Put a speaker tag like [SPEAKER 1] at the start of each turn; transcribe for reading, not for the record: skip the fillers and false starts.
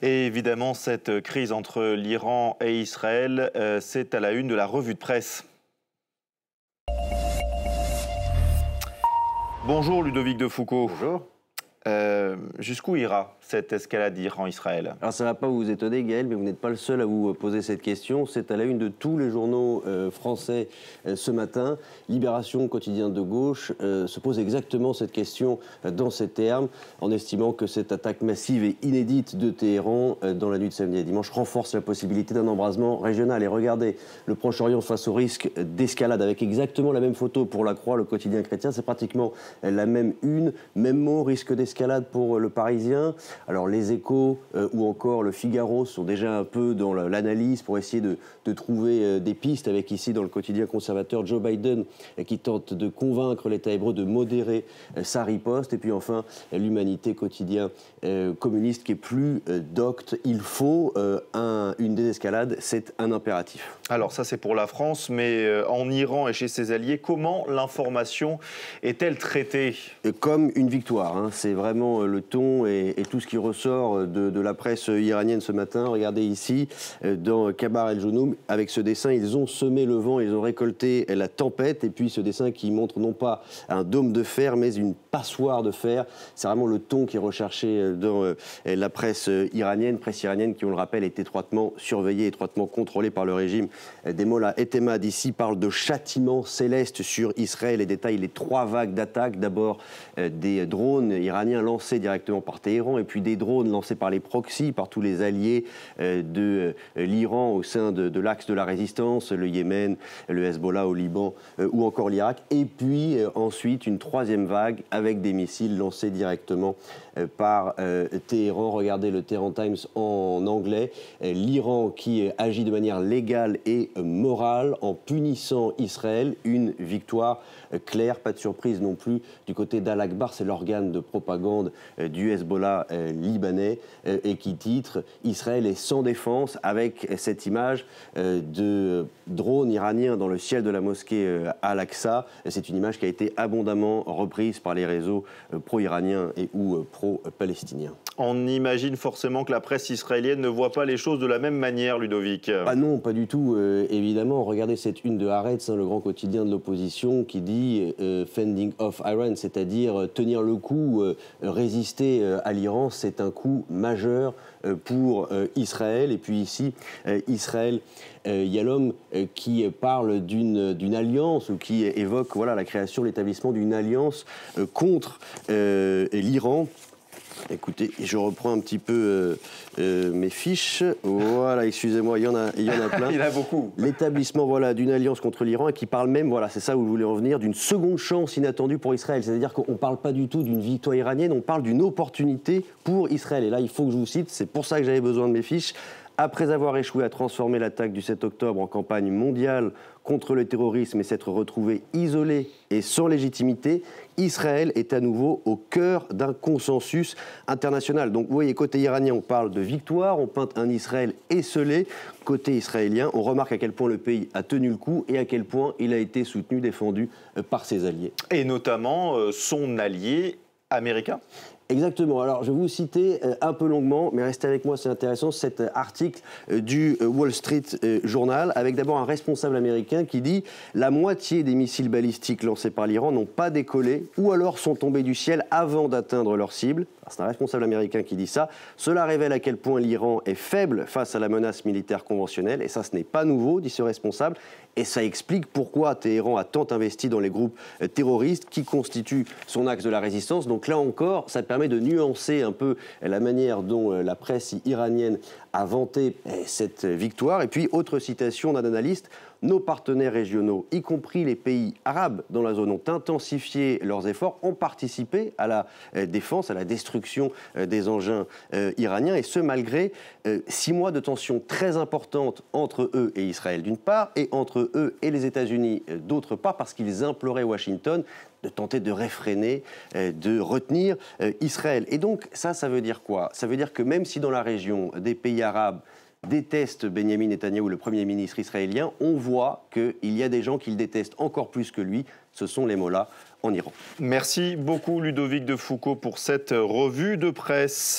[SPEAKER 1] Et évidemment, cette crise entre l'Iran et Israël, c'est à la une de la revue de presse. Bonjour Ludovic de Foucault.
[SPEAKER 2] Bonjour.
[SPEAKER 1] Jusqu'où ira cette escalade Iran-Israël?
[SPEAKER 2] Alors ça ne va pas vous étonner Gaël, mais vous n'êtes pas le seul à vous poser cette question. C'est à la une de tous les journaux français ce matin. Libération, quotidien de gauche, se pose exactement cette question dans ces termes, en estimant que cette attaque massive et inédite de Téhéran dans la nuit de samedi à dimanche renforce la possibilité d'un embrasement régional. Et regardez, le Proche-Orient face au risque d'escalade, avec exactement la même photo pour La Croix, le quotidien chrétien, c'est pratiquement la même une, même mot, risque d'escalade pour le Parisien. Alors les Échos ou encore le Figaro sont déjà un peu dans l'analyse pour essayer de trouver des pistes, avec ici dans le quotidien conservateur Joe Biden qui tente de convaincre l'État hébreu de modérer sa riposte. Et puis enfin l'Humanité, quotidien communiste qui est plus docte. Il faut une désescalade, c'est un impératif.
[SPEAKER 1] Alors ça c'est pour la France, mais en Iran et chez ses alliés, comment l'information est-elle traitée?
[SPEAKER 2] Comme une victoire, hein. C'est vraiment le ton et tout ce qui ressort de la presse iranienne ce matin. Regardez ici, dans Kabar el-Jounoum, avec ce dessin, ils ont semé le vent, ils ont récolté la tempête. Et puis ce dessin qui montre non pas un dôme de fer, mais une passoire de fer. C'est vraiment le ton qui est recherché dans la presse iranienne qui, on le rappelle, est étroitement surveillée, étroitement contrôlée par le régime des mollahs. Etemad ici parle de châtiment céleste sur Israël et détaille les 3 vagues d'attaques. D'abord des drones iraniens lancés directement par Téhéran, et puis des drones lancés par les proxys, par tous les alliés de l'Iran au sein de l'axe de la résistance, le Yémen, le Hezbollah au Liban ou encore l'Irak. Et puis ensuite une 3e vague avec des missiles lancés directement par Téhéran. Regardez le Tehran Times en anglais. L'Iran qui agit de manière légale et morale en punissant Israël. Une victoire claire, pas de surprise non plus du côté d'Al-Akbar, c'est l'organe de propagande du Hezbollah libanais, et qui titre « Israël est sans défense » avec cette image de drone iranien dans le ciel de la mosquée Al-Aqsa. C'est une image qui a été abondamment reprise par les réseaux pro-iraniens et ou pro-palestiniens.
[SPEAKER 1] On imagine forcément que la presse israélienne ne voit pas les choses de la même manière, Ludovic.
[SPEAKER 2] Ah non, pas du tout, évidemment. Regardez cette une de Haaretz, le grand quotidien de l'opposition, qui dit fending off Iran, c'est-à-dire tenir le coup, résister à l'Iran, c'est un coup majeur pour Israël. Et puis ici, Israël Yalom qui parle d'une alliance, ou qui évoque la création, l'établissement d'une alliance contre l'Iran. Écoutez, je reprends un petit peu mes fiches. Voilà, excusez-moi, il y en a plein.
[SPEAKER 1] Il y en a beaucoup.
[SPEAKER 2] L'établissement d'une alliance contre l'Iran, et qui parle même, c'est ça où je voulais en venir, d'une seconde chance inattendue pour Israël. C'est-à-dire qu'on ne parle pas du tout d'une victoire iranienne, on parle d'une opportunité pour Israël. Et là, il faut que je vous cite, c'est pour ça que j'avais besoin de mes fiches. Après avoir échoué à transformer l'attaque du 7 octobre en campagne mondiale contre le terrorisme et s'être retrouvé isolé et sans légitimité, Israël est à nouveau au cœur d'un consensus international. Donc vous voyez, côté iranien, on parle de victoire, on peint un Israël esseulé. Côté israélien, on remarque à quel point le pays a tenu le coup et à quel point il a été soutenu, défendu par ses alliés.
[SPEAKER 1] Et notamment son allié américain.
[SPEAKER 2] Exactement. Alors, je vais vous citer un peu longuement, mais restez avec moi, c'est intéressant, cet article du Wall Street Journal, avec d'abord un responsable américain qui dit « La moitié des missiles balistiques lancés par l'Iran n'ont pas décollé ou alors sont tombés du ciel avant d'atteindre leur cible. » C'est un responsable américain qui dit ça. Cela révèle à quel point l'Iran est faible face à la menace militaire conventionnelle. Et ça, ce n'est pas nouveau, dit ce responsable. Et ça explique pourquoi Téhéran a tant investi dans les groupes terroristes qui constituent son axe de la résistance. Donc là encore, ça permet de nuancer un peu la manière dont la presse iranienne a vanté cette victoire. Et puis, autre citation d'un analyste, nos partenaires régionaux, y compris les pays arabes dans la zone, ont intensifié leurs efforts, ont participé à la défense, à la destruction des engins iraniens, et ce malgré 6 mois de tensions très importantes entre eux et Israël d'une part, et entre eux et les États-Unis d'autre part, parce qu'ils imploraient Washington de tenter de réfréner, de retenir Israël. Et donc ça veut dire quoi? Ça veut dire que même si dans la région des pays arabes déteste Benyamin Netanyahou, le Premier ministre israélien, on voit qu'il y a des gens qui le détestent encore plus que lui. Ce sont les mollahs en Iran.
[SPEAKER 1] Merci beaucoup Ludovic de Foucault pour cette revue de presse.